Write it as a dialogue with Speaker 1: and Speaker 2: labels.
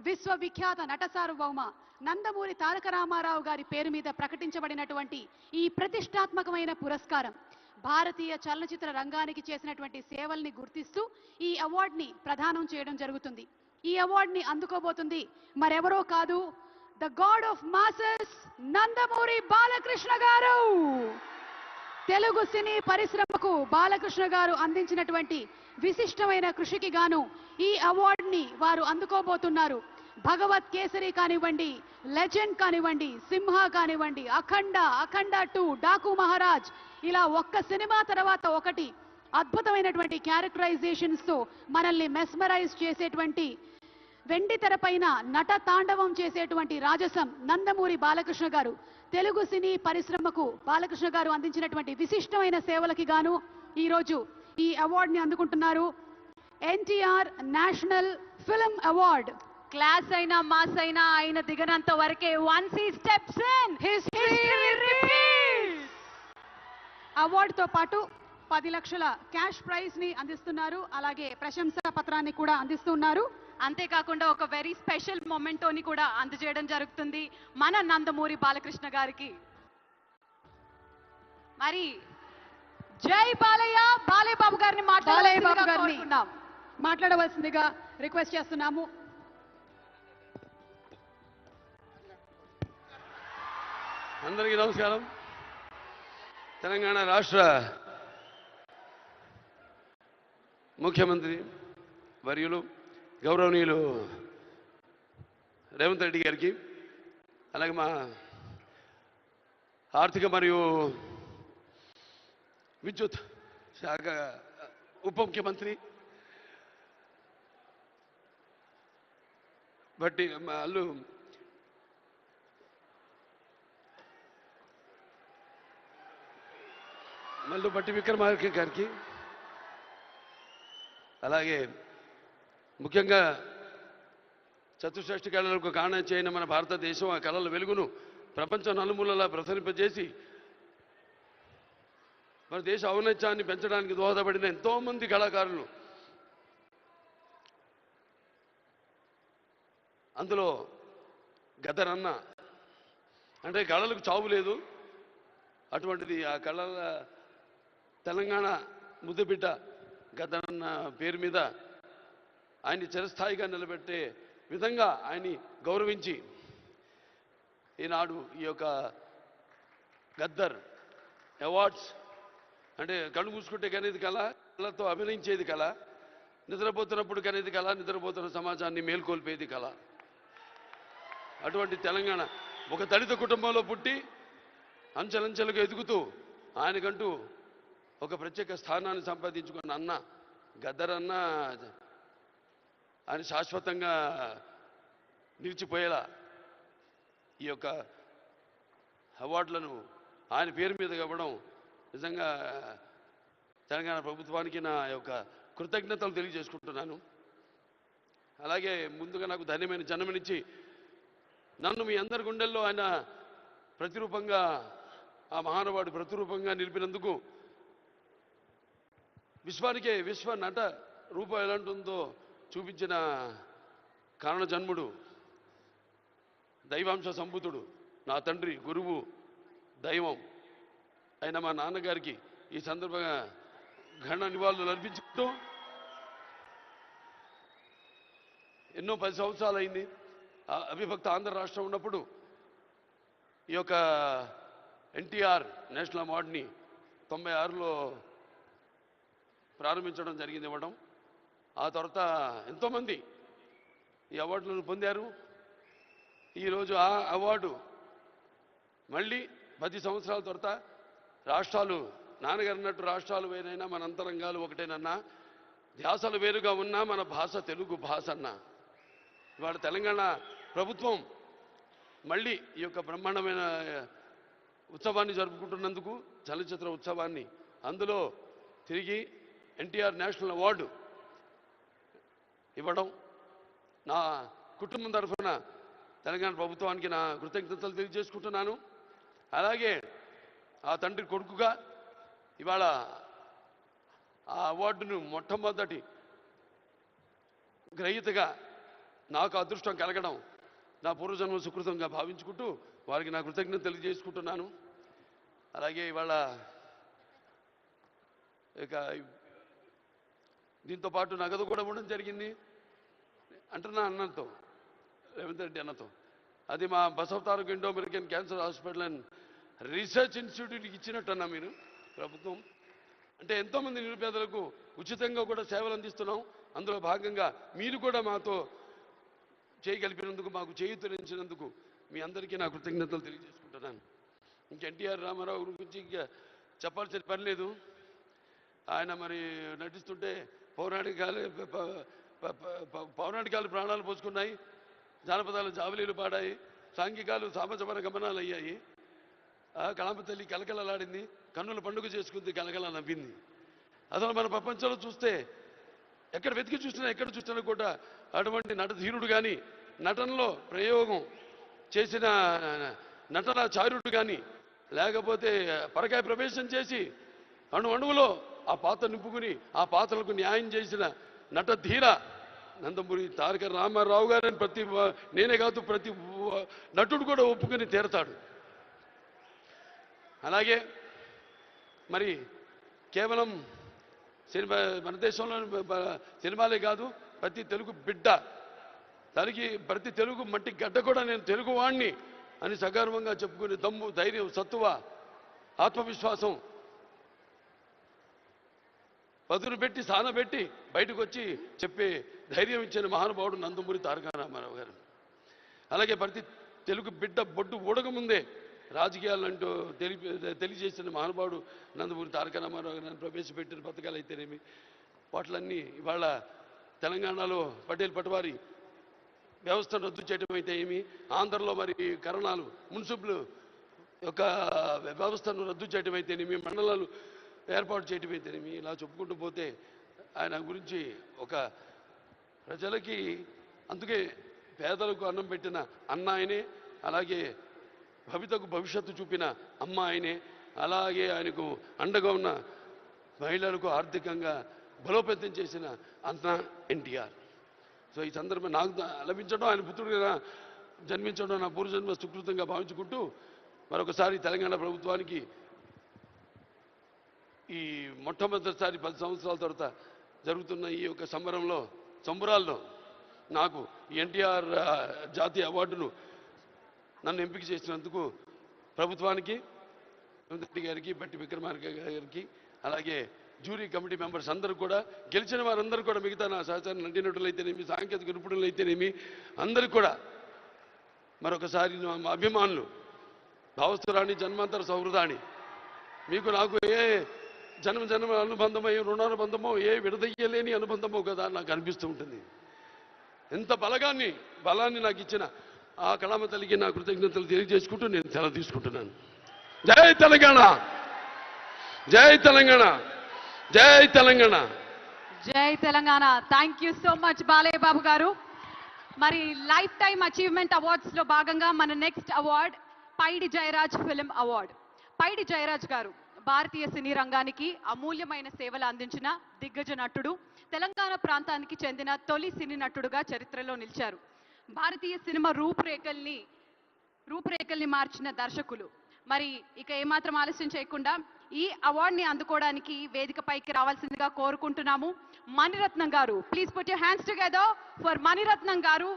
Speaker 1: విశ్వవిఖ్యాత నట సార్వభౌమ నందమూరి తారక రామారావు గారి పేరు మీద ప్రకటించబడినటువంటి ఈ ప్రతిష్టాత్మకమైన పురస్కారం భారతీయ చలనచిత్ర రంగానికి చేసినటువంటి సేవల్ని గుర్తిస్తూ ఈ అవార్డుని ప్రదానం చేయడం జరుగుతుంది. ఈ అవార్డుని అందుకోబోతుంది మరెవరో కాదు, the God of masses Nandamuri Balakrishna గారు. తెలుగు సినీ పరిశ్రమకు బాలకృష్ణ గారు అందించినటువంటి విశిష్టమైన కృషికి గాను ఈ అవార్డుని వారు అందుకోబోతున్నారు. భగవత్ కేసరి కానివ్వండి, లెజెండ్ కానివ్వండి, సింహ కానివ్వండి, అఖండ 2, డాకు మహారాజ్, ఇలా ఒక్క సినిమా తర్వాత ఒకటి అద్భుతమైనటువంటి క్యారెక్టరైజేషన్స్ తో మనల్ని మెస్మరైజ్ చేసేటువంటి, వెండి తెరపైన నట తాండవం చేసేటువంటి రాజసం నందమూరి బాలకృష్ణ గారు. తెలుగు సినీ పరిశ్రమకు బాలకృష్ణ గారు అందించినటువంటి విశిష్టమైన సేవలకి గాను ఈరోజు ఈ అవార్డుని అందుకుంటున్నారు. NTR national film award.
Speaker 2: Class అయినా మాస్ అయినా ఆయన దిగనంత వరకే once he steps in history repeats.
Speaker 1: అవార్డుతో పాటు 10 లక్షల క్యాష్ ప్రైజ్ ని అందిస్తున్నారు. అలాగే ప్రశంసా పత్రాన్ని కూడా అందిస్తున్నారు.
Speaker 2: అంతేకాకుండా ఒక వెరీ స్పెషల్ మొమెంటోని కూడా అందజేయడం జరుగుతుంది మన నందమూరి బాలకృష్ణ గారికి. మరి జై బాలయ్య, బాలయ్య బాబు గారిని
Speaker 1: మాట్లాడవలసిందిగా రిక్వెస్ట్ చేస్తున్నాము.
Speaker 3: అందరికీ నమస్కారం. తెలంగాణ రాష్ట్ర ముఖ్యమంత్రి వర్యులు గౌరవనీయులు రేవంత్ రెడ్డి గారికి, అలాగే మా ఆర్థిక మరియు విద్యుత్ శాఖ ఉప ముఖ్యమంత్రి బట్టి వాళ్ళు మల్లు బట్టి విక్రమార్క గారికి, అలాగే ముఖ్యంగా చతుషష్ఠి కళలకు కారణం చేయని మన భారతదేశం ఆ కళల వెలుగును ప్రపంచం నలుమూలలా ప్రసరింపజేసి మన దేశ ఔన్నత్యాన్ని పెంచడానికి దోహదపడిన ఎంతోమంది కళాకారులు, అందులో గదరన్న అంటే కళలకు చావు లేదు, అటువంటిది ఆ కళల తెలంగాణ ముద్దుబిడ్డ గదరన్న పేరు మీద ఆయన్ని చిరస్థాయిగా నిలబెట్టే విధంగా ఆయన్ని గౌరవించి ఈనాడు ఈ యొక్క గద్దర్ అవార్డ్స్ అంటే కళ్ళు మూసుకుంటే కనేది కళ, కళతో అభినయించేది కళ, నిద్రపోతున్నప్పుడు కనేది కళ, నిద్రపోతున్న సమాజాన్ని మేల్కొల్పేది కళ. అటువంటి తెలంగాణ ఒక దళిత కుటుంబంలో పుట్టి అంచెలంచెలుగా ఎదుగుతూ ఆయనకంటూ ఒక ప్రత్యేక స్థానాన్ని సంపాదించుకున్న అన్న గద్దర్ అన్న ఆయన శాశ్వతంగా నిలిచిపోయేలా ఈ యొక్క అవార్డులను ఆయన పేరు మీద ఇవ్వడం నిజంగా తెలంగాణ ప్రభుత్వానికి నా యొక్క కృతజ్ఞతలు తెలియజేసుకుంటున్నాను. అలాగే ముందుగా నాకు ధన్యమైన జన్మనిచ్చి నన్ను మీ అందరి గుండెల్లో ఆయన ప్రతిరూపంగా, ఆ మహానుభావుడు ప్రతిరూపంగా నిలిపినందుకు, విశ్వానికే విశ్వ నట రూపం ఎలాంటిందో చూపించిన కారణ జన్ముడు, దైవాంశ సంభూతుడు, నా తండ్రి, గురువు, దైవం అయిన మా నాన్నగారికి ఈ సందర్భంగా ఘన నివాళులు అర్పించుకుంటూ, ఎన్నో 10 సంవత్సరాలు అయింది అవిభక్త ఆంధ్ర రాష్ట్రం ఉన్నప్పుడు ఈ యొక్క ఎన్టీఆర్ నేషనల్ అవార్డుని 96లో ప్రారంభించడం జరిగింది, ఇవ్వడం. ఆ తర్వాత ఎంతోమంది ఈ అవార్డులను పొందారు. ఈరోజు ఆ అవార్డు మళ్ళీ 10 సంవత్సరాల తర్వాత రాష్ట్రాలు, నాన్నగారు అన్నట్టు రాష్ట్రాలు వేరైనా మన అంతరంగాలు ఒకటేనన్నా, ధ్యాసలు వేరుగా ఉన్నా మన భాష తెలుగు భాష అన్నా. ఇవాళ తెలంగాణ ప్రభుత్వం మళ్ళీ ఈ యొక్క బ్రహ్మాండమైన ఉత్సవాన్ని జరుపుకుంటున్నందుకు, చలనచిత్ర ఉత్సవాన్ని, అందులో తిరిగి ఎన్టీఆర్ నేషనల్ అవార్డు ఇవ్వడం నా కుటుంబం తరఫున తెలంగాణ ప్రభుత్వానికి నా కృతజ్ఞతలు తెలియజేసుకుంటున్నాను. అలాగే ఆ తండ్రి కొడుకుగా ఇవాళ ఆ అవార్డును మొట్టమొదటి గ్రహీతగా నాకు అదృష్టం కలగడం నా పూర్వజన్మ సుకృతంగా భావించుకుంటూ వారికి నా కృతజ్ఞత తెలియజేసుకుంటున్నాను. అలాగే ఇవాళ ఇక దీంతో పాటు నగదు కూడా ఇవ్వడం జరిగింది అంటున్నా అన్నతో, రేవంత్ రెడ్డి అన్నతో. అది మా Basavatharaka Indo American cancer hospital and research ఇన్స్టిట్యూట్కి ఇచ్చినట్టు అన్నా మీరు ప్రభుత్వం. అంటే ఎంతోమంది నిరుపేదలకు ఉచితంగా కూడా సేవలు అందిస్తున్నాం. అందులో భాగంగా మీరు కూడా మాతో చేయగలిపినందుకు, మాకు చేయూతనించినందుకు మీ అందరికీ నా కృతజ్ఞతలు తెలియజేసుకుంటున్నాను. ఇంక ఎన్టీఆర్ రామారావు గురించి ఇంకా చెప్పాల్సిన పని లేదు. ఆయన మరి నటిస్తుంటే పౌరాణికాలు ప్రాణాలు పోసుకున్నాయి, జానపదాలు జావలీలు పాడాయి, సాంఘికాలు సామజమన గమనాలు అయ్యాయి. కళామ తల్లి కలకలలాడింది, కన్నుల పండుగ చేసుకుంది, కలకల నవ్వింది. అసలు మన ప్రపంచంలో చూస్తే ఎక్కడ వెతికి చూసినా ఎక్కడ చూసినా కూడా అటువంటి నటధీరుడు కానీ, నటనలో ప్రయోగం చేసిన నటనాచార్యుడు కానీ, లేకపోతే పరకాయ ప్రవేశం చేసి అణువులో ఆ పాత్ర నింపుకుని ఆ పాత్రలకు న్యాయం చేసిన నటధీర నందమూరి తారక రామారావు గారని నేనే కాదు ప్రతి నటుడు కూడా ఒప్పుకొని తీరతాడు. అలాగే మరి కేవలం సినిమా, మన దేశంలో సినిమాలే కాదు, ప్రతి తెలుగు బిడ్డ ప్రతి తెలుగు మట్టి గడ్డ కూడా నేను తెలుగు వాణ్ణి అని సగర్వంగా చెప్పుకునే దమ్ము, ధైర్యం, సత్తువ, ఆత్మవిశ్వాసం పదును పెట్టి సానబెట్టి బయటకు వచ్చి చెప్పే ధైర్యం ఇచ్చిన మహానుభావుడు నందమూరి తారక రామారావు గారు. అలాగే ప్రతి తెలుగు బిడ్డ బొడ్డు ఊడకముందే రాజకీయాలంటూ తెలియజేసిన మహానుభావుడు నందమూరి తారక రామారావు గారు. ప్రవేశపెట్టిన పథకాలు అయితేనేమి వాటిలన్నీ ఇవాళ తెలంగాణలో పటేల్ పటవారి వ్యవస్థను రద్దు చేయడం అయితే ఏమి, ఆంధ్రలో మరి కరణాలు మున్సిపల్ యొక్క వ్యవస్థను రద్దు చేయడం అయితేనేమి, మండలాలు ఏర్పాటు చేయడం అయితేనేమి, ఇలా చెప్పుకుంటూ పోతే ఆయన గురించి ఒక ప్రజలకి, అందుకే పేదలకు అన్నం పెట్టిన అన్న ఆయనే, అలాగే భవితకు భవిష్యత్తు చూపిన అమ్మ ఆయనే, అలాగే ఆయనకు అండగా ఉన్న మహిళలకు ఆర్థికంగా బలోపేతం చేసిన అన్న ఎన్టీఆర్. సో ఈ సందర్భం నాకు లభించడం, ఆయన పుత్రుడిగా జన్మించడం నా పూర్వజన్మ సుకృతంగా భావించుకుంటూ మరొకసారి తెలంగాణ ప్రభుత్వానికి ఈ మొట్టమొదటిసారి 10 సంవత్సరాల తర్వాత జరుగుతున్న ఈ యొక్క సంబరాల్లో నాకు ఎన్టీఆర్ జాతీయ అవార్డును నన్ను ఎంపిక చేసినందుకు ప్రభుత్వానికి, రేవంత్ రెడ్డి గారికి, బట్టి విక్రమార్క గారికి, అలాగే జ్యూరీ కమిటీ మెంబర్స్ అందరూ కూడా, గెలిచిన వారందరూ కూడా, మిగతా నా సహచార నటీనటులైతేనేమి, సాంకేతిక నిపుణులైతేనేమి అందరికీ కూడా మరొకసారి మా అభిమానులు, భావస్థురాణి జన్మాంతర సౌహృదాన్ని, మీకు నాకు ఏ జన్మ అనుబంధమో, ఏ రుణానుబంధమో, ఏ విడదయ్యలేని అనుబంధమో కదా నాకు అనిపిస్తూ ఉంటుంది. ఎంత బలాన్ని నాకు ఇచ్చిన ఆ కళామ తల్లికి నా కృతజ్ఞతలు తెలియజేసుకుంటూ నేను సెలవు తీసుకుంటున్నాను. జై Telangana, Jai Telangana, Jai Telangana,
Speaker 2: Jai Telangana. Thank you so much Balayya Babu garu. మరి లైఫ్ టైమ్ అచీవ్మెంట్ అవార్డ్స్ లో భాగంగా మన next award Paidi Jairaj film award. Paidi Jairaj garu భారతీయ సినీ రంగానికి అమూల్యమైన సేవలు అందించిన దిగ్గజ నటుడు, తెలంగాణ ప్రాంతానికి చెందిన తొలి సినీ నటుడుగా చరిత్రలో నిలిచారు. భారతీయ సినిమా రూపురేఖల్ని మార్చిన దర్శకులు. మరి ఇక ఏమాత్రం ఆలస్యం చేయకుండా ఈ అవార్డుని అందుకోవడానికి వేదికపైకి రావాల్సిందిగా కోరుకుంటున్నాము. Mani Ratnam garu, please put your hands together for Mani Ratnam గారు.